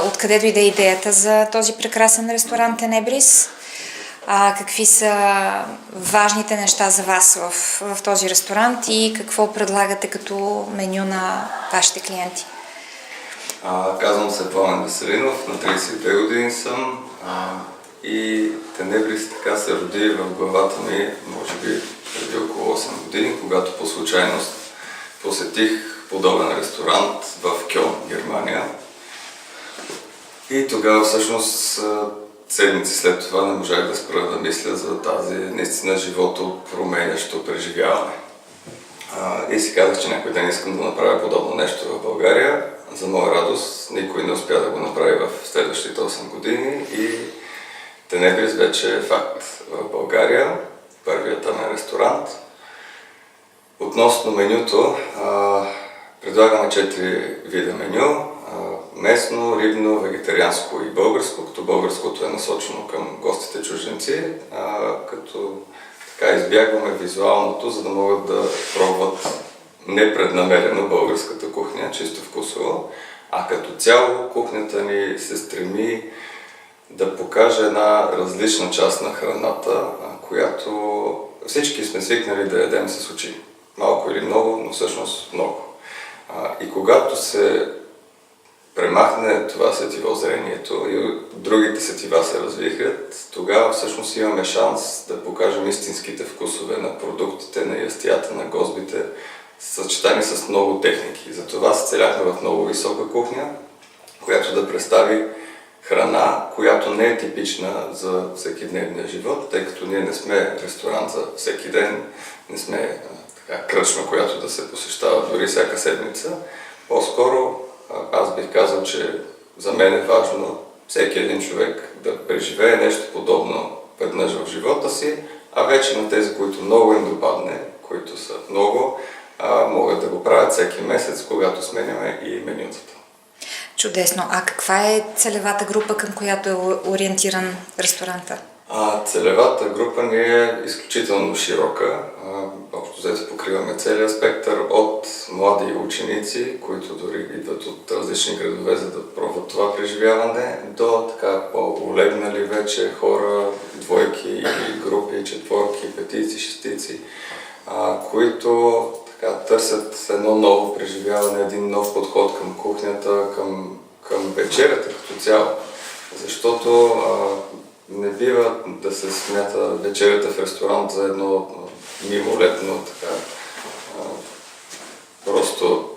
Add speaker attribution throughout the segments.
Speaker 1: Откъде дойде идеята за този прекрасен ресторант Тенебрис? Какви са важните неща за вас в този ресторант и какво предлагате като меню на вашите клиенти?
Speaker 2: Казвам се Пламен Веселинов, на 32 години съм и Тенебрис така се роди в главата ми, може би преди около 8 години, когато по случайност посетих подобен ресторант в Кьолн, Германия. И тогава всъщност седмици след това не можах да спра да мисля за тази наистина живото променящо преживяване. И си казах, че някой ден искам да направя подобно нещо в България. За моя радост никой не успя да го направи в следващите 8 години и Тенебрис вече е факт в България, първият тамен ресторант. Относно менюто, предлагаме 4 вида меню. Местно, рибно, вегетарианско и българско, като българското е насочено към гостите чужденци, като така избягваме визуалното, за да могат да пробват непреднамерено българската кухня, чисто вкусово, а като цяло кухнята ни се стреми да покаже една различна част на храната, която всички сме свикнали да ядем с очи. Малко или много, но всъщност много. И когато се премахне това сетиво зрението и другите сетива се развихат, тогава всъщност имаме шанс да покажем истинските вкусове на продуктите, на ястията, на гозбите, съчетани с много техники. Затова се целяхме в много висока кухня, която да представи храна, която не е типична за всекидневния живот, тъй като ние не сме ресторант за всеки ден, не сме кръчма, която да се посещава дори всяка седмица. По-скоро аз бих казал, че за мен е важно всеки един човек да преживее нещо подобно веднъж в живота си, а вече на тези, които много им допадне, които са много, могат да го правят всеки месец, когато сменяме и менютата.
Speaker 1: Чудесно. А каква е целевата група, към която е ориентиран ресторанта?
Speaker 2: Целевата група ни е изключително широка. Общо взето покриваме целия спектър от млади ученици, които дори идват от различни градове, за да пробват това преживяване, до така по-улегнали вече хора, двойки или групи, четворки, петици, шестици, които така търсят едно ново преживяване, един нов подход към кухнята, към вечерята като цяло. Защото не бива да се смята вечерята в ресторант за едно мимолетно, така, просто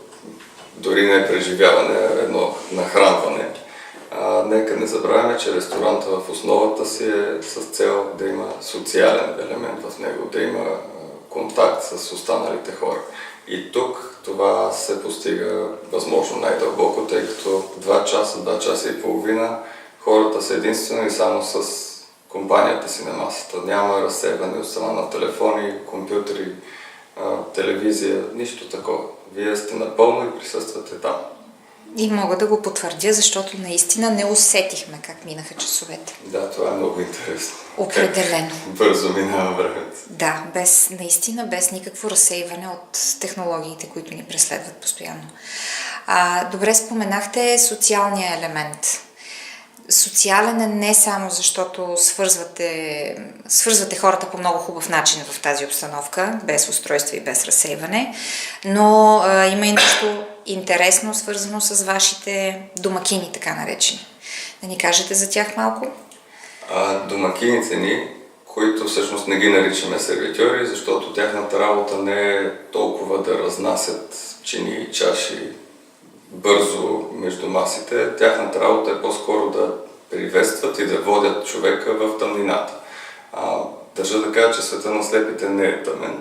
Speaker 2: дори не преживяване, а едно нахранване. Нека не забравяме, че ресторанта в основата си е с цел да има социален елемент в него, да има контакт с останалите хора. И тук това се постига възможно най-дълбоко, тъй като 2 часа и половина хората са единствено и само с компанията си на масата. Няма разсейване от страна на телефони, компютри, телевизия, нищо такова. Вие сте напълно и присъствате там.
Speaker 1: И мога да го потвърдя, защото наистина не усетихме как минаха часовете.
Speaker 2: Да, това е много интересно.
Speaker 1: Определено.
Speaker 2: Бързо минава времето.
Speaker 1: Да, наистина без никакво разсейване от технологиите, които ни преследват постоянно. Добре споменахте социалния елемент. Социален е не само защото свързвате хората по много хубав начин в тази обстановка, без устройство и без разсейване, но има и нещо интересно, свързано с вашите домакини, така наречени. Да ни кажете за тях малко?
Speaker 2: Домакините ни, които всъщност не ги наричаме сервитьори, защото тяхната работа не е толкова да разнасят чини и чаши бързо между масите. Тяхната работа е по-скоро да приветстват и да водят човека в тъмнината. Държа да кажа, че света на слепите не е тъмен.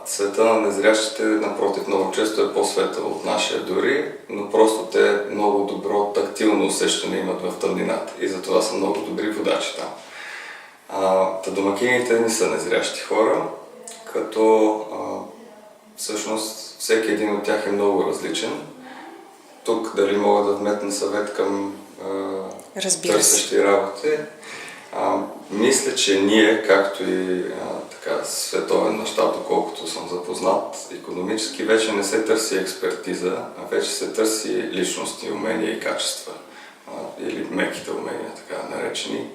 Speaker 2: Света на незрящите, напротив, много често е по-светъл от нашия дори, но просто те много добро тактилно усещане имат в тъмнината и затова са много добри водачи там. Домакините ни са незрящи хора, като всъщност всеки един от тях е много различен. Тук дали мога да вметна съвет към търсещи работи. Мисля, че ние, както и така световен мащаб, доколкото съм запознат, икономически вече не се търси експертиза, а вече се търси личностни умения и качества, или меките умения, така наречени.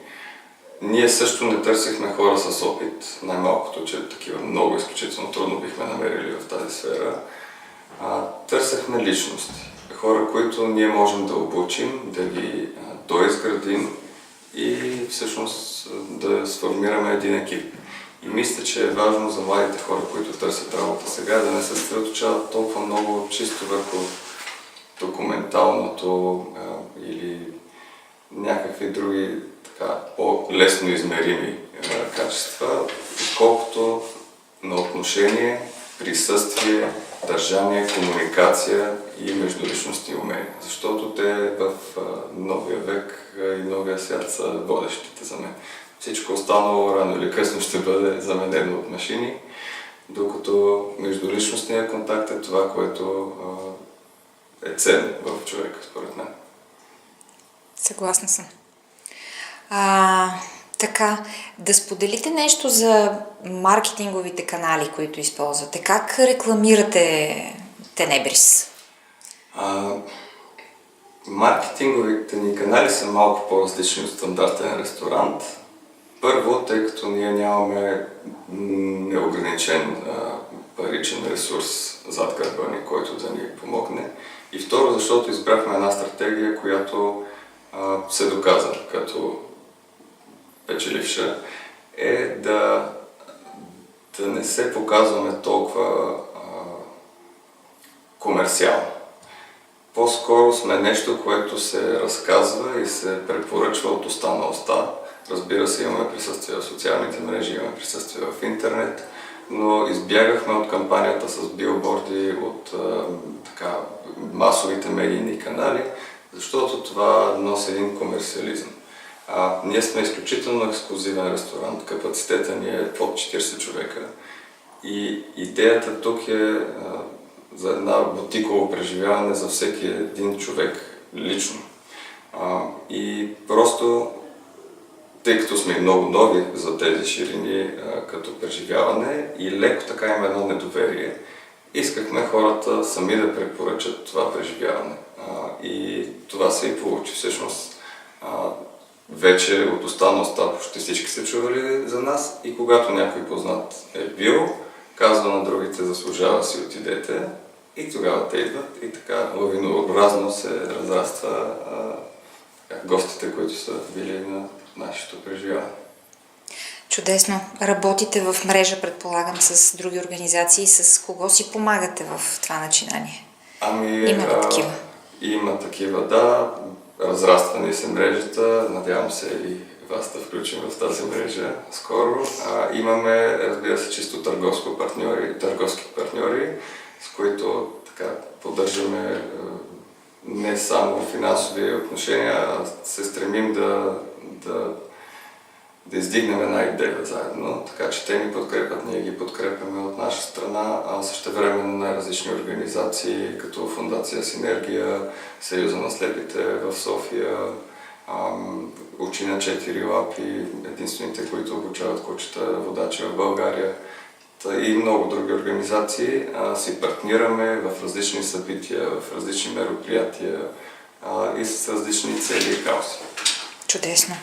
Speaker 2: Ние също не търсихме хора с опит, най-малкото, че такива много изключително трудно бихме намерили в тази сфера. Търсехме личности, хора, които ние можем да обучим, да ги доизградим и всъщност да сформираме един екип. И мисля, че е важно за младите хора, които търсят работа сега, да не се съсредоточават толкова много чисто върху документалното или някакви други така по-лесно измерими качества, колкото на отношение, присъствие, държание, комуникация и междуличностни умения. Защото те в новия век и новия свят са водещите за мен. Всичко останало рано или късно ще бъде заменено от машини, докато междуличностният контакт е това, което е ценно в човека, според мен.
Speaker 1: Съгласна съм. Така, да споделите нещо за маркетинговите канали, които използвате. Как рекламирате Тенебрис?
Speaker 2: Маркетинговите ни канали са малко по-различни от стандартен ресторант. Първо, тъй като ние нямаме неограничен паричен ресурс зад гърба ни, който да ни помогне. И второ, защото избрахме една стратегия, която се доказа като печеливша, е да не се показваме толкова комерциално. По-скоро сме нещо, което се разказва и се препоръчва от уста на уста. Разбира се, имаме присъствие в социалните мрежи, имаме присъствие в интернет, но избягахме от кампанията с билборди, от масовите медийни канали, защото това носи един комерциализъм. Ние сме изключително ексклузивен ресторант, капацитета ни е под 40 човека и идеята тук е за една бутиково преживяване за всеки един човек лично. И просто, тъй като сме много нови за тези ширини като преживяване и леко така има едно недоверие, искахме хората сами да препоръчат това преживяване. И това се и получи. Всъщност, вече от уста на уста почти всички са чували за нас и когато някой познат е бил, казва на другите, заслужава си, отидете, и тогава те идват и така лавинообразно се разраства гостите, които са били на нашето преживяване.
Speaker 1: Чудесно. Работите в мрежа, предполагам, с други организации. С кого си помагате в това начинание? Има ли такива?
Speaker 2: Има такива, да. Разрастване се мрежата. Надявам се и вас да включим в тази мрежа скоро. Имаме, разбира се, чисто търговски партньори, с които така поддържаме не само финансови отношения, а се стремим да издигнем една идея заедно, така че те ни подкрепят, ние ги подкрепяме от наша страна, а същевременно най-различни организации, като Фондация Синергия, Съюза на слепите в София, Учи на 4 лапи, единствените, които обучават кучета водачи в България, и много други организации си партнираме в различни събития, в различни мероприятия и с различни цели и каузи.
Speaker 1: Чудесно!